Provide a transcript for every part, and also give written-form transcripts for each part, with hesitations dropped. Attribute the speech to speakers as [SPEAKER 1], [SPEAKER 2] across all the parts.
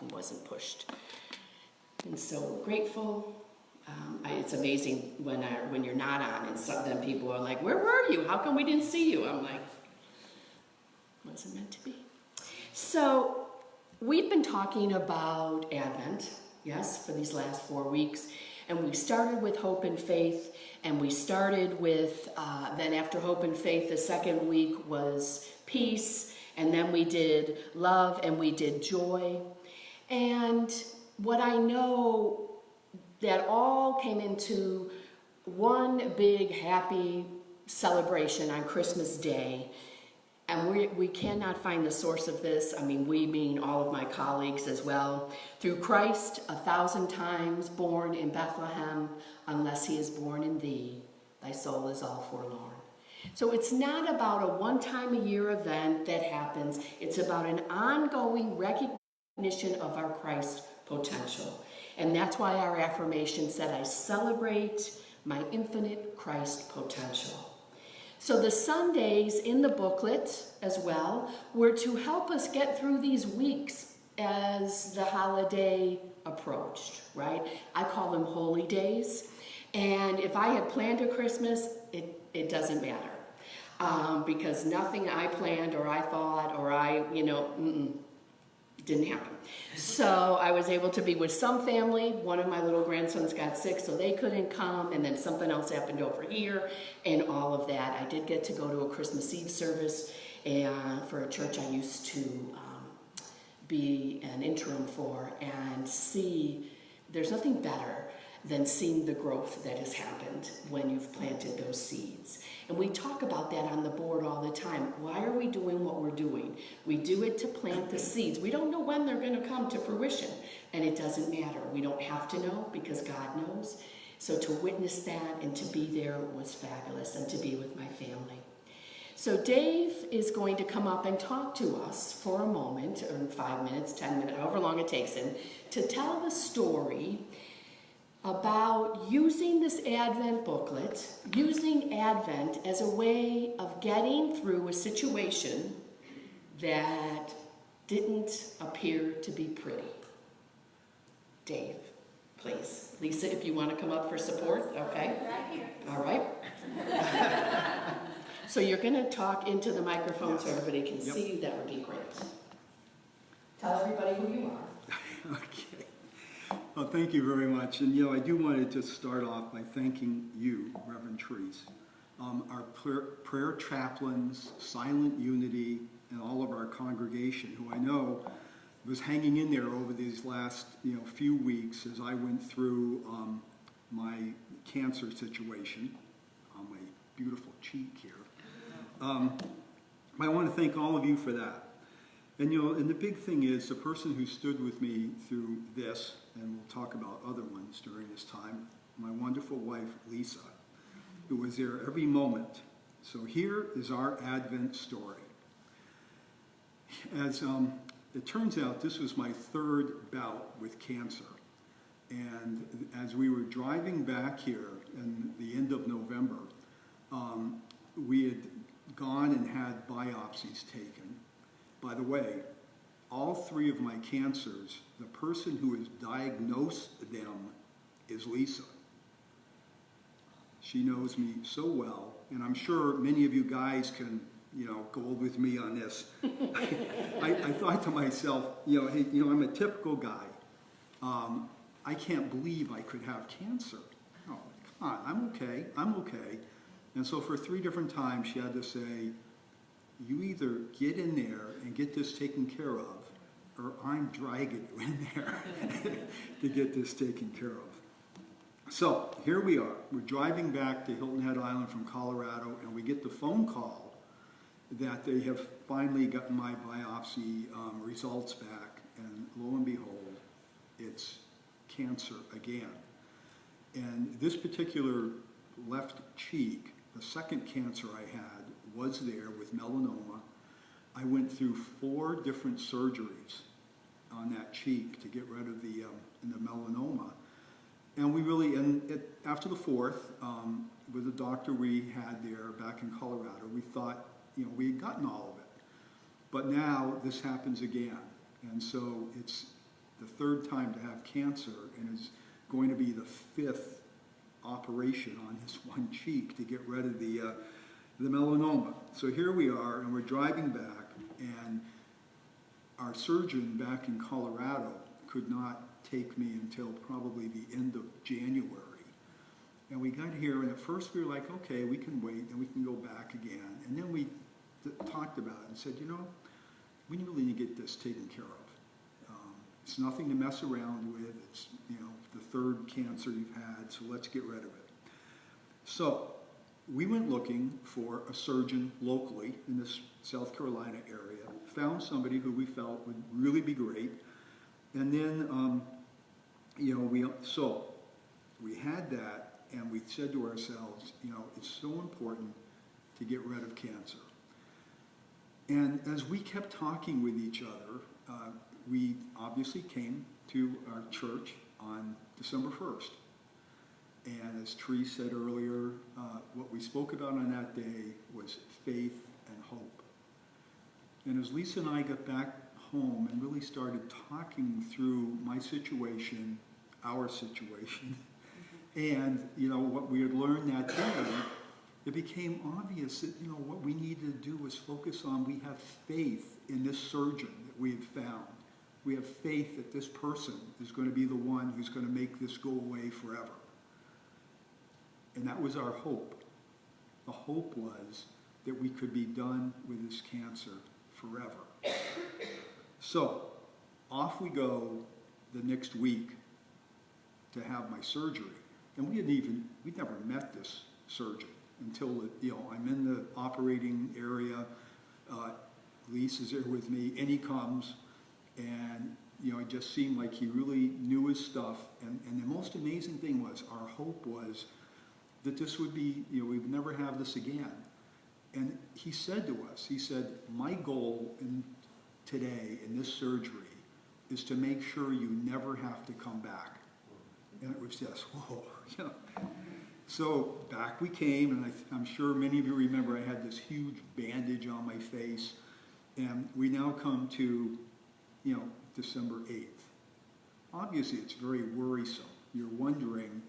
[SPEAKER 1] button wasn't pushed. And so we're grateful. It's amazing when you're not on, and then people are like, "Where were you? How come we didn't see you?" I'm like, wasn't meant to be. So we've been talking about Advent, yes, for these last 4 weeks. And we started with hope and faith, and we started with, then after hope and faith, the second week was peace, and then we did love, and we did joy. And what I know, that all came into one big happy celebration on Christmas Day. And we cannot find the source of this. I mean, we mean all of my colleagues as well. Through Christ, 1,000 times born in Bethlehem, unless he is born in thee, thy soul is all forlorn. So it's not about a one-time-a-year event that happens. It's about an ongoing recognition of our Christ potential. And that's why our affirmation said, I celebrate my infinite Christ potential. So the Sundays in the booklet as well were to help us get through these weeks as the holiday approached, right? I call them holy days. And if I had planned a Christmas, it doesn't matter. Because nothing I planned or I thought or didn't happen. So I was able to be with some family. One of my little grandsons got sick, so they couldn't come, and then something else happened over here, and all of that. I did get to go to a Christmas Eve service for a church I used to be an interim for, and see, there's nothing better than seeing the growth that has happened when you've planted those seeds. And we talk about that on the board all the time. Why are we doing what we're doing? We do it to plant the seeds. We don't know when they're going to come to fruition, and it doesn't matter. We don't have to know because God knows. So to witness that and to be there was fabulous, and to be with my family. So Dave is going to come up and talk to us for a moment, or 5 minutes, 10 minutes, however long it takes him, to tell the story about using this Advent booklet, using Advent as a way of getting through a situation that didn't appear to be pretty. Dave, please. Lisa, if you want to come up for support, okay? All right. So you're going to talk into the microphone so everybody can see you. That would be great. Tell everybody who you are.
[SPEAKER 2] Okay. Well, thank you very much. And, I do want to just start off by thanking you, Reverend Therese, our prayer chaplains, Silent Unity, and all of our congregation, who I know was hanging in there over these last, few weeks as I went through my cancer situation on my beautiful cheek here. I want to thank all of you for that. And, and the big thing is the person who stood with me through this, and we'll talk about other ones during this time, my wonderful wife, Lisa, who was there every moment. So here is our Advent story. As it turns out, this was my third bout with cancer. And as we were driving back here in the end of November, we had gone and had biopsies taken. By the way, all three of my cancers, the person who has diagnosed them is Lisa. She knows me so well, and I'm sure many of you guys can, go with me on this. I thought to myself, hey, I'm a typical guy. I can't believe I could have cancer. Oh, come on, I'm okay. And so for 3 different times, she had to say, you either get in there and get this taken care of, or I'm dragging you in there to get this taken care of. So here we are. We're driving back to Hilton Head Island from Colorado, and we get the phone call that they have finally gotten my biopsy results back, and lo and behold, it's cancer again. And this particular left cheek, the second cancer I had, was there with melanoma. I went through 4 different surgeries on that cheek to get rid of the melanoma. And we really, after the 4th, with the doctor we had there back in Colorado, we thought, we had gotten all of it. But now this happens again. And so it's the third time to have cancer and is going to be the fifth operation on his one cheek to get rid of the melanoma. So here we are, and we're driving back, and our surgeon back in Colorado could not take me until probably the end of January. And we got here, and at first we were like, okay, we can wait, and we can go back again. And then we talked about it and said, you know, we really need to get this taken care of. It's nothing to mess around with. It's, you know, the third cancer you've had, so let's get rid of it. So we went looking for a surgeon locally in this South Carolina area, found somebody who we felt would really be great, and then, you know, we had that, and we said to ourselves, you know, it's so important to get rid of cancer. And as we kept talking with each other, we obviously came to our church on December 1st. And as Therese said earlier, what we spoke about on that day was faith and hope. And as Lisa and I got back home and really started talking through my situation, our situation, and, you know, what we had learned that day, it became obvious that, you know, what we needed to do was focus on, we have faith in this surgeon that we had found. We have faith that this person is going to be the one who's going to make this go away forever. And that was our hope. The hope was that we could be done with this cancer forever. So off we go the next week to have my surgery. And we'd never met this surgeon until, you know, I'm in the operating area. Lisa's there with me, and he comes, and, you know, it just seemed like he really knew his stuff. And the most amazing thing was, our hope was that this would be, you know, we'd never have this again. And he said to us, he said, my goal today in this surgery is to make sure you never have to come back. And it was just, whoa, you know. So back we came, and I'm sure many of you remember I had this huge bandage on my face. And we now come to, you know, December 8th. Obviously, it's very worrisome. You're wondering,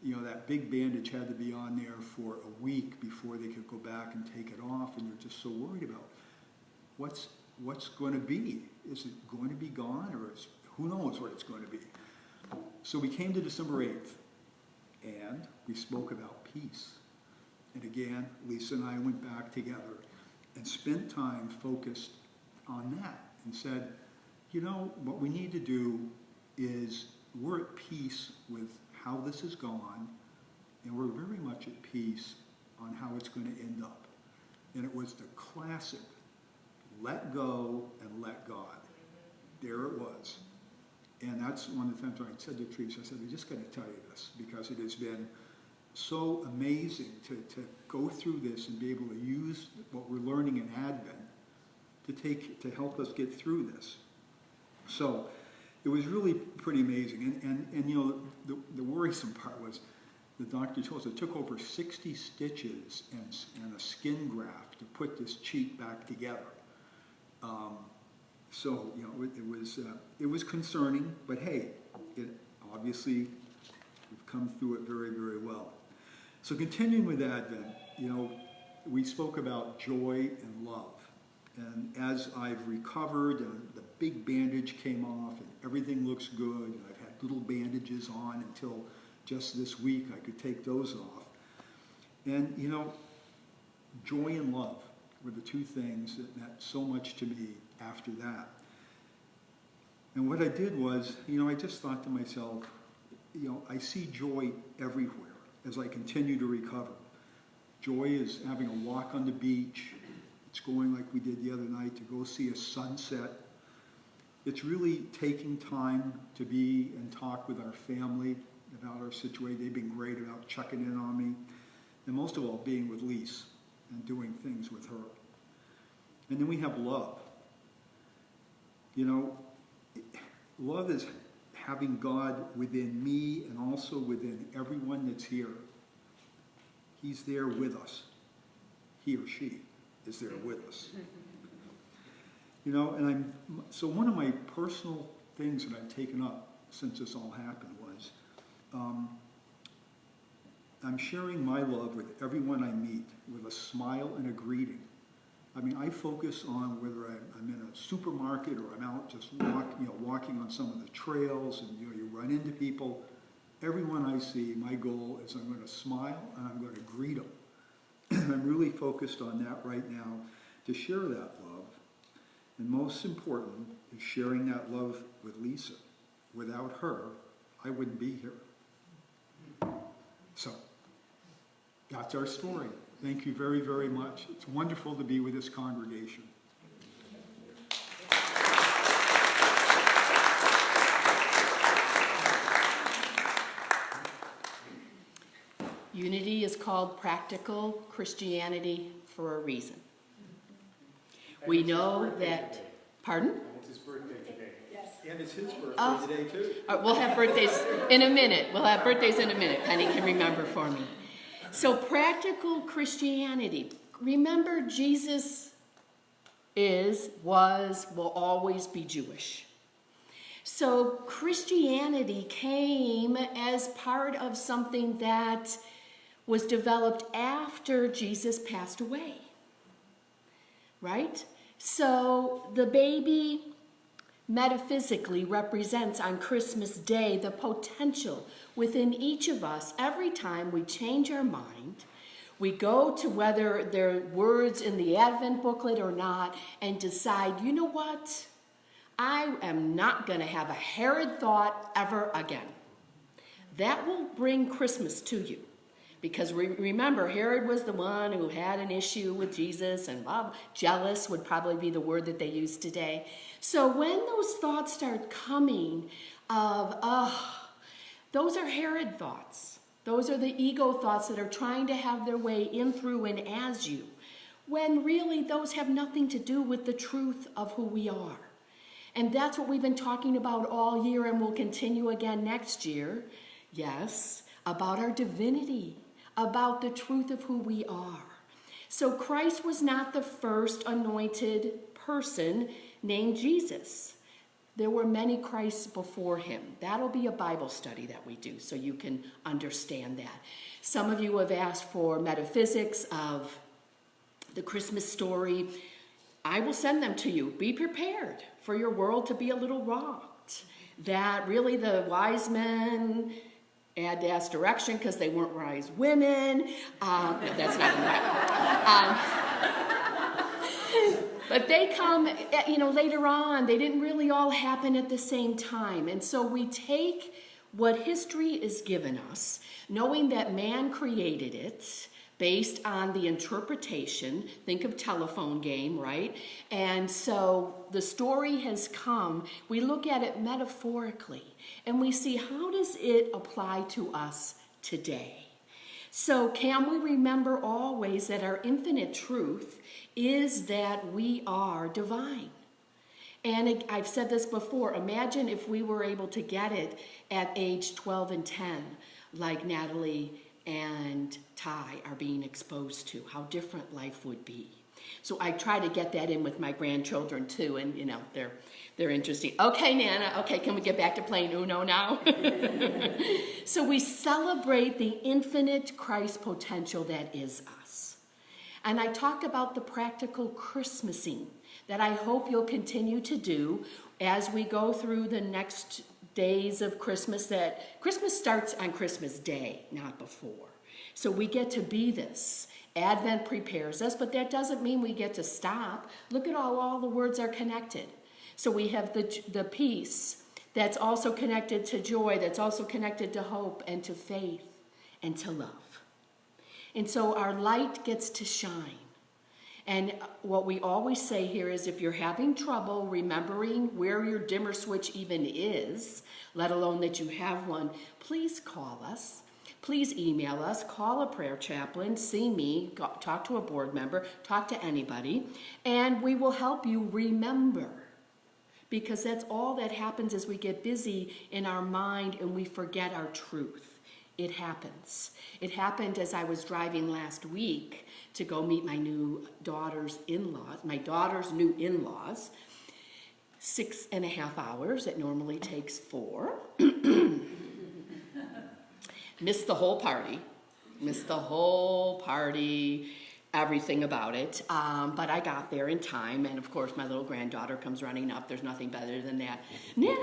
[SPEAKER 2] you know, that big bandage had to be on there for a week before they could go back and take it off, and you're just so worried about what's going to be. Is it going to be gone, or who knows what it's going to be? So we came to December 8th, and we spoke about peace. And again, Lisa and I went back together and spent time focused on that and said, you know, what we need to do is, we're at peace with how this has gone, and we're very much at peace on how it's going to end up. And it was the classic, let go and let God. There it was. And that's one of the times when I said to Therese, I said, I just got to tell you this, because it has been so amazing to go through this and be able to use what we're learning in Advent to help us get through this. So it was really pretty amazing. And you know, the worrisome part was, the doctor told us it took over 60 stitches and a skin graft to put this cheek back together. So, you know, it was concerning, but hey, it obviously, we've come through it very, very well. So continuing with Advent, you know, we spoke about joy and love. And as I've recovered, and the big bandage came off, and everything looks good, and I've had little bandages on until just this week I could take those off. And, you know, joy and love were the two things that meant so much to me after that. And what I did was, you know, I just thought to myself, you know, I see joy everywhere as I continue to recover. Joy is having a walk on the beach. It's going like we did the other night to go see a sunset. It's really taking time to be and talk with our family about our situation. They've been great about checking in on me. And most of all, being with Lise and doing things with her. And then we have love. You know, love is having God within me and also within everyone that's here. He's there with us. He or she is there with us. You know, and so one of my personal things that I've taken up since this all happened was I'm sharing my love with everyone I meet with a smile and a greeting. I mean, I focus on whether I'm in a supermarket or I'm out just walking on some of the trails, and you run into people. Everyone I see, my goal is I'm going to smile and I'm going to greet them. I'm really focused on that right now, to share that love. And most important is sharing that love with Lisa. Without her, I wouldn't be here. So, that's our story. Thank you very, very much. It's wonderful to be with this congregation.
[SPEAKER 1] Unity is called practical Christianity for a reason. We know that, pardon?
[SPEAKER 3] It's his birthday today.
[SPEAKER 4] Yes.
[SPEAKER 2] And it's his birthday today, too.
[SPEAKER 1] We'll have birthdays in a minute. Penny can remember for me. So practical Christianity. Remember, Jesus will always be Jewish. So Christianity came as part of something that was developed after Jesus passed away. Right? So the baby metaphysically represents on Christmas Day the potential within each of us. Every time we change our mind, we go to whether there are words in the Advent booklet or not and decide, you know what? I am not going to have a Herod thought ever again. That will bring Christmas to you. Because remember, Herod was the one who had an issue with Jesus, and jealous would probably be the word that they use today. So when those thoughts start coming those are Herod thoughts. Those are the ego thoughts that are trying to have their way in, through, and as you. When really those have nothing to do with the truth of who we are. And that's what we've been talking about all year, and we'll continue again next year. Yes, about our divinity, about the truth of who we are. So Christ was not the first anointed person named Jesus. There were many Christs before him. That'll be a Bible study that we do, so you can understand that. Some of you have asked for metaphysics of the Christmas story. I will send them to you. Be prepared for your world to be a little rocked. That really the wise men had to ask direction because they weren't wise women. No, that's not right. But they come, later on. They didn't really all happen at the same time. And so we take what history is given us, knowing that man created it, based on the interpretation. Think of telephone game, right? And so the story has come. We look at it metaphorically, and we see, how does it apply to us today? So can we remember always that our infinite truth is that we are divine? And I've said this before, imagine if we were able to get it at age 12 and 10, like Natalie and Ty are being exposed to, how different life would be. So I try to get that in with my grandchildren too, and they're interesting. Okay, Nana, okay, can we get back to playing Uno now? So we celebrate the infinite Christ potential that is us. And I talked about the practical Christmasing that I hope you'll continue to do as we go through the next days of Christmas. That Christmas starts on Christmas Day, not before. So we get to be this. Advent prepares us, but that doesn't mean we get to stop. Look at all the words are connected. So we have the peace that's also connected to joy, that's also connected to hope and to faith and to love. And so our light gets to shine. And what we always say here is, if you're having trouble remembering where your dimmer switch even is, let alone that you have one, please call us. Please email us, call a prayer chaplain, see me, talk to a board member, talk to anybody, and we will help you remember. Because that's all that happens as we get busy in our mind and we forget our truth. It happens. It happened as I was driving last week to go meet my daughter's new in-laws. 6.5 hours. It normally takes 4. Missed the whole party. Everything about it. But I got there in time, and of course my little granddaughter comes running up. There's nothing better than that. Nana!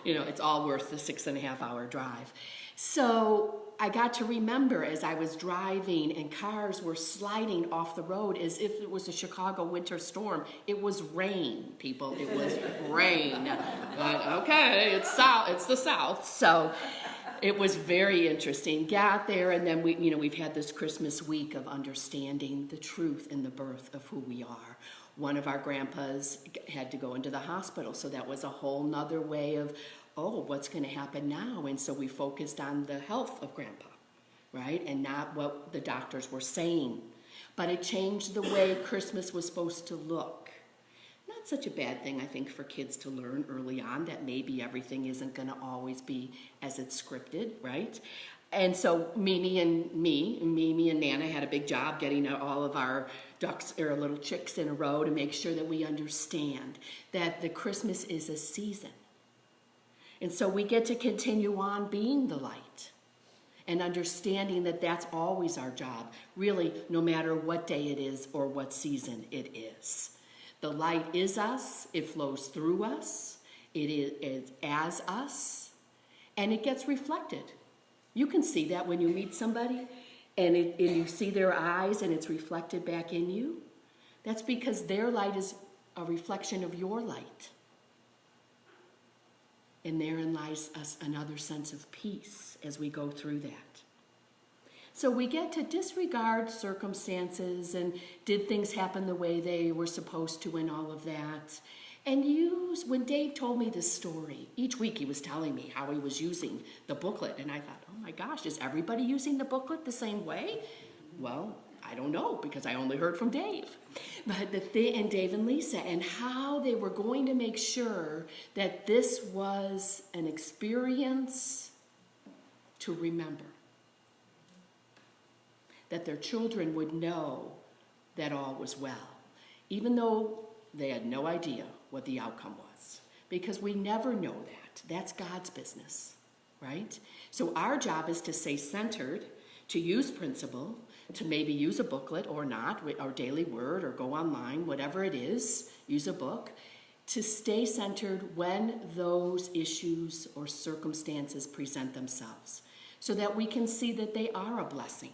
[SPEAKER 1] You know, it's all worth the 6.5 hour drive. So I got to remember as I was driving and cars were sliding off the road as if it was a Chicago winter storm. It was rain, people. It was rain. But okay, it's the South. So it was very interesting. Got there, and then we've had this Christmas week of understanding the truth and the birth of who we are. One of our grandpas had to go into the hospital, so that was a whole nother way of, what's going to happen now? And so we focused on the health of Grandpa, right? And not what the doctors were saying. But it changed the way Christmas was supposed to look. Not such a bad thing, I think, for kids to learn early on, that maybe everything isn't going to always be as it's scripted, right? And so Mimi and Nana had a big job getting all of our ducks or little chicks in a row to make sure that we understand that the Christmas is a season. And so we get to continue on being the light and understanding that that's always our job, really, no matter what day it is or what season it is. The light is us, it flows through us, it is as us, and it gets reflected. You can see that when you meet somebody and you see their eyes and it's reflected back in you. That's because their light is a reflection of your light. And therein lies another sense of peace as we go through that. So we get to disregard circumstances and did things happen the way they were supposed to and all of that. And when Dave told me this story, each week he was telling me how he was using the booklet. And I thought, oh my gosh, is everybody using the booklet the same way? Well, I don't know, because I only heard from Dave. But and Dave and Lisa, and how they were going to make sure that this was an experience to remember. That their children would know that all was well, even though they had no idea what the outcome was. Because we never know that. That's God's business, right? So our job is to stay centered, to use principle, to maybe use a booklet or not, or daily word, or go online, whatever it is, use a book, to stay centered when those issues or circumstances present themselves, so that we can see that they are a blessing.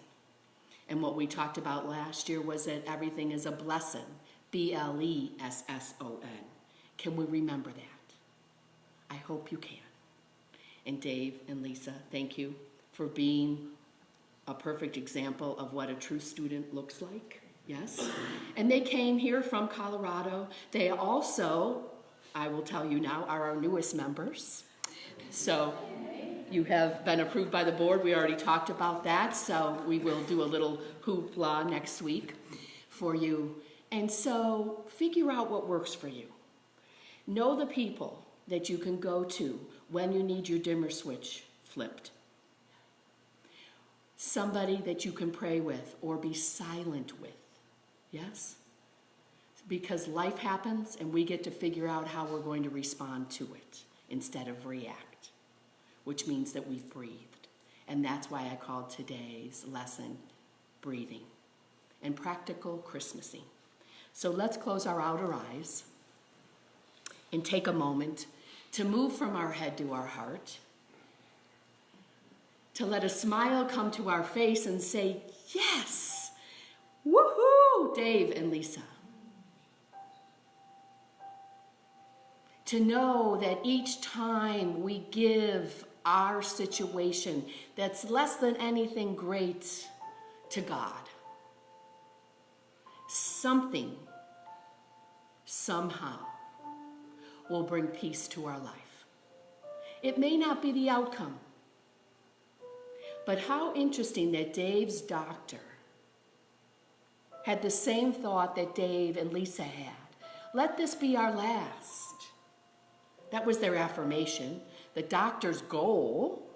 [SPEAKER 1] And what we talked about last year was that everything is a blessing, BLESSON. Can we remember that? I hope you can. And Dave and Lisa, thank you for being a perfect example of what a true student looks like. Yes. And they came here from Colorado. They also, I will tell you now, are our newest members. So you have been approved by the board. We already talked about that. So we will do a little hoopla next week for you. And so figure out what works for you. Know the people that you can go to when you need your dimmer switch flipped. Somebody that you can pray with or be silent with. Yes? Because life happens and we get to figure out how we're going to respond to it instead of react, which means that we've breathed. And that's why I called today's lesson breathing and practical Christmasing. So let's close our outer eyes and take a moment to move from our head to our heart, to let a smile come to our face and say, yes, woohoo, Dave and Lisa. To know that each time we give our situation that's less than anything great to God, something, somehow, will bring peace to our life. It may not be the outcome, but how interesting that Dave's doctor had the same thought that Dave and Lisa had. Let this be our last. That was their affirmation. The doctor's goal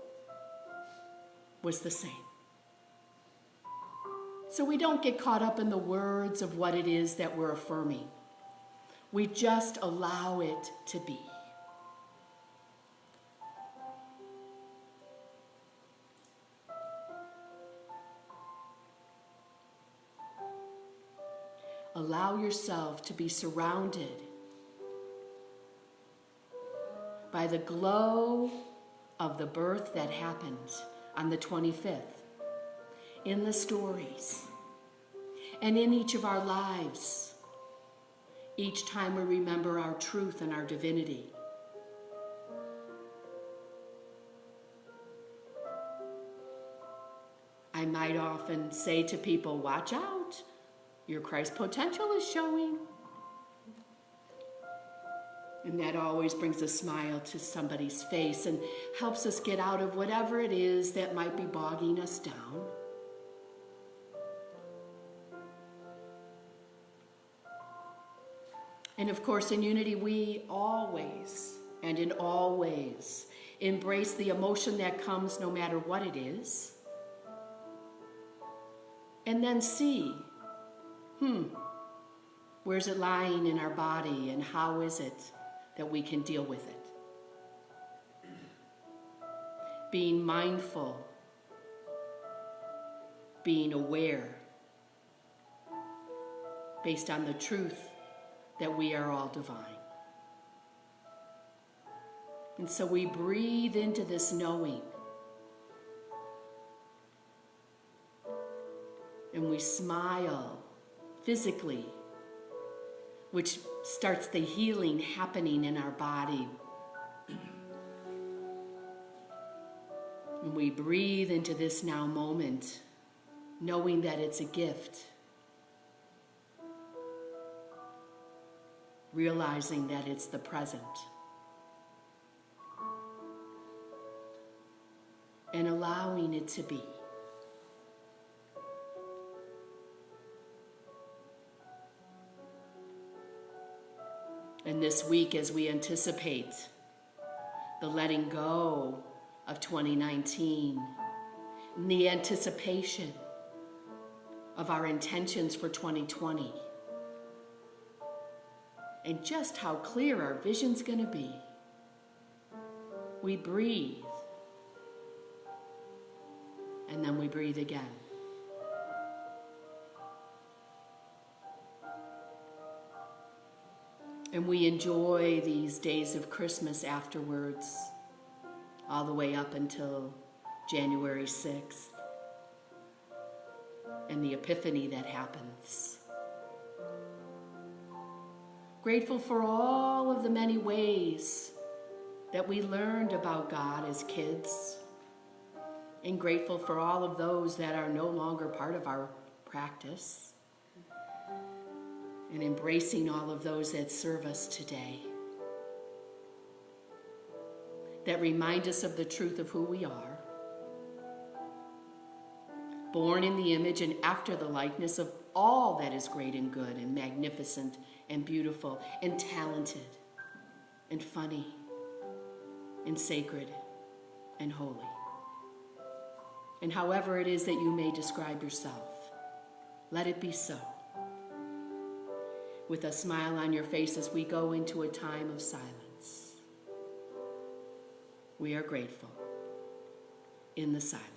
[SPEAKER 1] was the same. So we don't get caught up in the words of what it is that we're affirming. We just allow it to be. Allow yourself to be surrounded by the glow of the birth that happened on the 25th, in the stories, and in each of our lives, each time we remember our truth and our divinity. I might often say to people, watch out, your Christ potential is showing. And that always brings a smile to somebody's face and helps us get out of whatever it is that might be bogging us down. And of course, in unity, we always and in all ways embrace the emotion that comes no matter what it is. And then see, where's it lying in our body and how is it that we can deal with it? Being mindful, being aware, based on the truth that we are all divine. And so we breathe into this knowing. And we smile physically, which starts the healing happening in our body. And we breathe into this now moment, knowing that it's a gift. Realizing that it's the present. And allowing it to be. And this week, as we anticipate the letting go of 2019, and the anticipation of our intentions for 2020, and just how clear our vision's going to be, we breathe, and then we breathe again. And we enjoy these days of Christmas afterwards, all the way up until January 6th, and the epiphany that happens. Grateful for all of the many ways that we learned about God as kids, and grateful for all of those that are no longer part of our practice, and embracing all of those that serve us today, that remind us of the truth of who we are, born in the image and after the likeness of all that is great and good and magnificent and beautiful and talented and funny and sacred and holy. And however it is that you may describe yourself, let it be so. With a smile on your face as we go into a time of silence. We are grateful in the silence.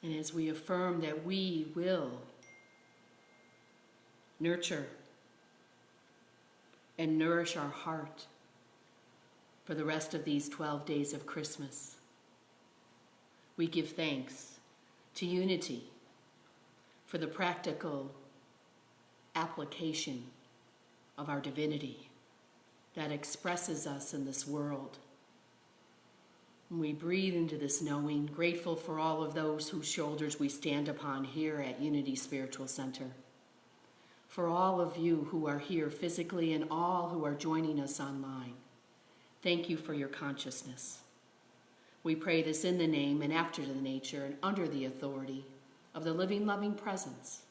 [SPEAKER 1] And as we affirm that we will nurture and nourish our heart for the rest of these 12 days of Christmas, we give thanks to Unity for the practical application of our divinity that expresses us in this world. And we breathe into this knowing, grateful for all of those whose shoulders we stand upon here at Unity Spiritual Center. For all of you who are here physically and all who are joining us online, thank you for your consciousness. We pray this in the name and after the nature and under the authority of the living, loving presence,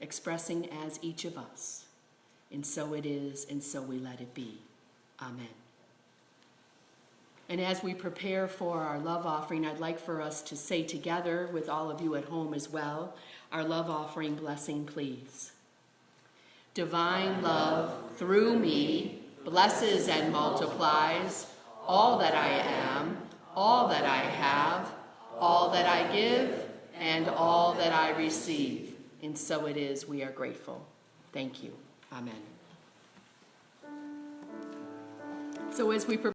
[SPEAKER 1] expressing as each of us. And so it is, and so we let it be. Amen. And as we prepare for our love offering, I'd like for us to say together with all of you at home as well, our love offering blessing, please. Divine love through me blesses and multiplies all that I am, all that I have, all that I give, and all that I receive. And so it is, we are grateful. Thank you. Amen. So as we prepare